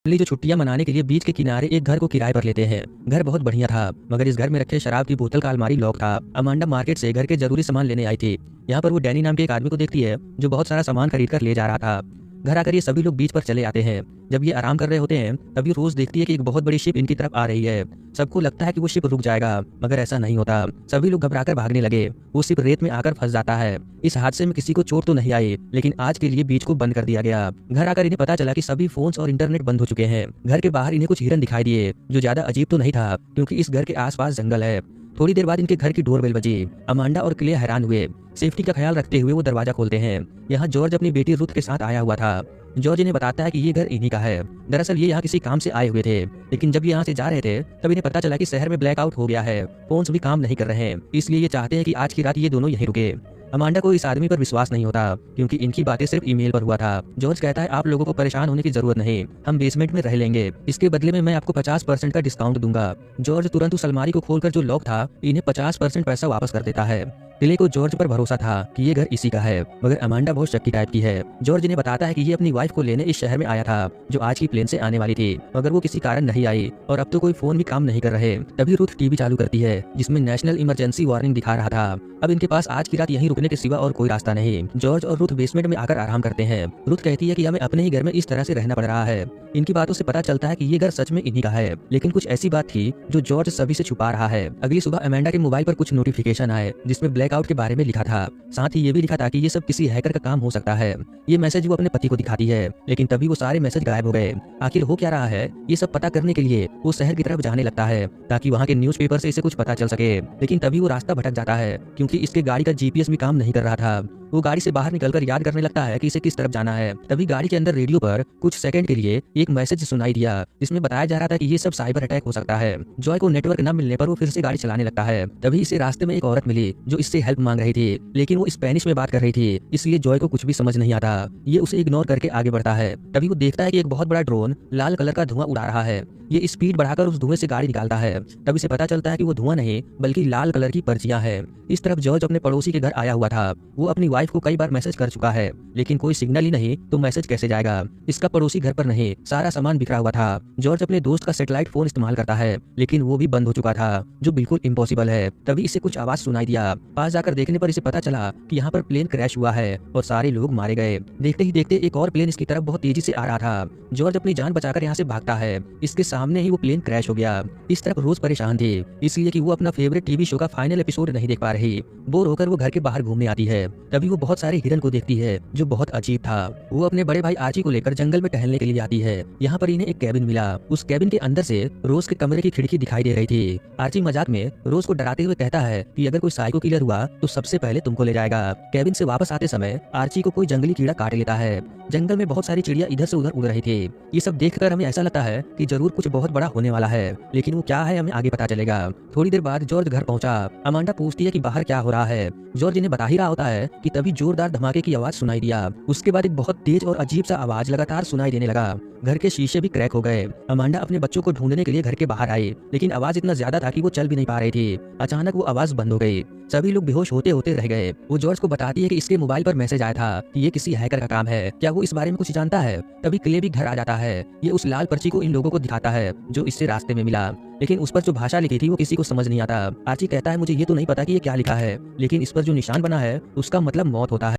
Family जो छुट्टियां मनाने के लिए बीच के किनारे एक घर को किराए पर लेते हैं। घर बहुत बढ़िया था, मगर इस घर में रखे शराब की बोतल का अलमारी लॉक था। अमांडा मार्केट से घर के जरूरी सामान लेने आई थी। यहाँ पर वो डैनी नाम के एक आदमी को देखती है जो बहुत सारा सामान खरीद कर ले जा रहा था। घर आकर ये सभी लोग बीच पर चले आते हैं। जब ये आराम कर रहे होते हैं तभी रोज देखती है कि एक बहुत बड़ी शिप इनकी तरफ आ रही है। सबको लगता है कि वो शिप रुक जाएगा, मगर ऐसा नहीं होता। सभी लोग घबराकर भागने लगे। वो शिप रेत में आकर फंस जाता है। इस हादसे में किसी को चोट तो नहीं आई, लेकिन आज के लिए बीच को बंद कर दिया गया। घर आकर इन्हें पता चला कि सभी फोन्स और इंटरनेट बंद हो चुके हैं। घर के बाहर इन्हें कुछ हिरन दिखाई दिए, जो ज्यादा अजीब तो नहीं था क्योंकि इस घर के आसपास जंगल है। थोड़ी देर बाद इनके घर की डोरबेल बजी। अमांडा और क्ले हैरान हुए। सेफ्टी का ख्याल रखते हुए वो दरवाजा खोलते हैं। यहाँ जॉर्ज अपनी बेटी रुथ के साथ आया हुआ था। जॉर्ज इन्हें बताता है कि ये घर इन्हीं का है। दरअसल ये यहाँ किसी काम से आए हुए थे, लेकिन जब ये यहाँ से जा रहे थे तब इन्हें पता चला कि शहर में ब्लैकआउट हो गया है। फोन्स भी काम नहीं कर रहे हैं, इसलिए ये चाहते हैं कि आज की रात ये दोनों यहीं रुके। अमांडा को इस आदमी पर विश्वास नहीं होता क्योंकि इनकी बातें सिर्फ ईमेल पर हुआ था। जॉर्ज कहता है आप लोगों को परेशान होने की जरूरत नहीं, हम बेसमेंट में रह लेंगे। इसके बदले में मैं आपको 50% का डिस्काउंट दूंगा। जॉर्ज तुरंत उस अलमारी को खोलकर जो लॉक था इन्हें 50% पैसा वापस कर देता है। क्ले को जॉर्ज पर भरोसा था कि ये घर इसी का है, मगर अमांडा बहुत शक्की टाइप की है। जॉर्ज इन्हें बताता है कि ये अपनी वाइफ को लेने इस शहर में आया था जो आज की प्लेन से आने वाली थी, मगर वो किसी कारण नहीं आई और अब तो कोई फोन भी काम नहीं कर रहे। तभी रुथ टीवी चालू करती है जिसमें नेशनल इमरजेंसी वार्निंग दिखा रहा था। अब इनके पास आज की रात यहीं रुकने के सिवा और कोई रास्ता नहीं। जॉर्ज और रुथ बेसमेंट में आकर आराम करते हैं। रुथ कहती है कि हमें अपने ही घर में इस तरह से रहना पड़ रहा है। इनकी बातों से पता चलता है कि ये घर सच में इन्हीं का है, लेकिन कुछ ऐसी बात थी जो जॉर्ज सभी से छुपा रहा है। अगली सुबह अमेंडा के मोबाइल पर कुछ नोटिफिकेशन आए जिसमें ब्लैकआउट के बारे में लिखा था। साथ ही ये भी लिखा था कि ये सब किसी हैकर का काम हो सकता है। ये मैसेज वो अपने पति को दिखाती है, लेकिन तभी वो सारे मैसेज गायब हो गए। आखिर हो क्या रहा है ये सब पता करने के लिए वो शहर की तरफ जाने लगता है ताकि वहाँ के न्यूज़पेपर से इसे कुछ पता चल सके। लेकिन तभी वो रास्ता भटक जाता है क्योंकि इसके गाड़ी का जीपीएस भी काम नहीं कर रहा था। वो गाड़ी से बाहर निकलकर याद करने लगता है कि इसे किस तरफ जाना है। तभी गाड़ी के अंदर रेडियो पर कुछ सेकंड के लिए एक मैसेज सुनाई दिया जिसमें बताया जा रहा था कि ये सब साइबर अटैक हो सकता है। जॉय को नेटवर्क न मिलने पर वो फिर से गाड़ी चलाने लगता है। तभी इसे रास्ते में एक औरत मिली जो इससे हेल्प मांग रही थी, लेकिन वो स्पेनिश में बात कर रही थी, इसलिए जॉय को कुछ भी समझ नहीं आता। ये उसे इग्नोर करके आगे बढ़ता है। तभी वो देखता है कि एक बहुत बड़ा ड्रोन लाल कलर का धुआं उड़ा रहा है। ये स्पीड बढ़ाकर उस धुएं से गाड़ी निकालता है। तब इसे पता चलता है कि वो धुआं नहीं बल्कि लाल कलर की पर्चियां हैं। इस तरफ जॉर्ज अपने पड़ोसी के घर आया हुआ था। वो अपनी वाइफ को कई बार मैसेज कर चुका है, लेकिन कोई सिग्नल ही नहीं तो मैसेज कैसे जाएगा। इसका पड़ोसी घर पर नहीं, सारा सामान बिखरा हुआ था। जॉर्ज अपने दोस्त का सैटेलाइट फोन इस्तेमाल करता है, लेकिन वो भी बंद हो चुका था, जो बिल्कुल इम्पॉसिबल है। तभी इसे कुछ आवाज सुनाई दिया। पास जाकर देखने पर इसे पता चला कि यहाँ पर प्लेन क्रैश हुआ है और सारे लोग मारे गए। देखते ही देखते एक और प्लेन इसकी तरफ बहुत तेजी से आ रहा था। जॉर्ज अपनी जान बचाकर यहाँ से भागता है। इसके सामने ही वो प्लेन क्रैश हो गया। इस तरफ रोज परेशान थी, इसलिए कि वो अपना फेवरेट टीवी शो का फाइनल एपिसोड नहीं देख पा रही। बोर होकर वो घर के बाहर घूमने आती है। तभी वो बहुत सारे हिरन को देखती है जो बहुत अजीब था। वो अपने बड़े भाई आर्ची को लेकर जंगल में टहलने के लिए आती है। यहाँ पर इन्हें एक कैबिन मिला। उस कैबिन के अंदर से रोज के कमरे की खिड़की दिखाई दे रही थी। आर्ची मजाक में रोज को डराते हुए कहता है कि अगर कोई साइको किलर हुआ तो सबसे पहले तुमको ले जाएगा। कैबिन से वापस आते समय आर्ची को कोई जंगली कीड़ा काट लेता है। जंगल में बहुत सारी चिड़िया इधर से उधर उड़ रही थी। ये सब देखकर हमें ऐसा लगता है कि जरूर कुछ बहुत बड़ा होने वाला है, लेकिन वो क्या है हमें आगे पता चलेगा। थोड़ी देर बाद जॉर्ज घर पहुंचा। अमांडा पूछती है कि बाहर क्या हो रहा है। जॉर्ज इन्हें बता ही रहा होता है कि तभी जोरदार धमाके की आवाज सुनाई दिया। उसके बाद एक बहुत तेज और अजीब सा आवाज लगातार सुनाई देने लगा। घर के शीशे भी क्रैक हो गए। अमांडा अपने बच्चों को ढूंढने के लिए घर के बाहर आई, लेकिन आवाज इतना ज्यादा था कि वो चल भी नहीं पा रही थी। अचानक वो आवाज बंद हो गई। सभी लोग बेहोश होते होते रह गए। वो जॉर्ज को बताती है कि इसके मोबाइल पर मैसेज आया था कि ये किसी हैकर का काम है। क्या वो इस बारे में कुछ जानता है? तभी क्ले भी घर आ जाता है। ये उस लाल पर्ची को इन लोगों को दिखाता है जो इससे रास्ते में मिला, लेकिन उस पर जो भाषा लिखी थी वो किसी को समझ नहीं आता। आर्ची कहता है मुझे ये तो नहीं पता कि ये क्या लिखा है, लेकिन इस पर जो निशान बना है उसका मतलब मौत होता है।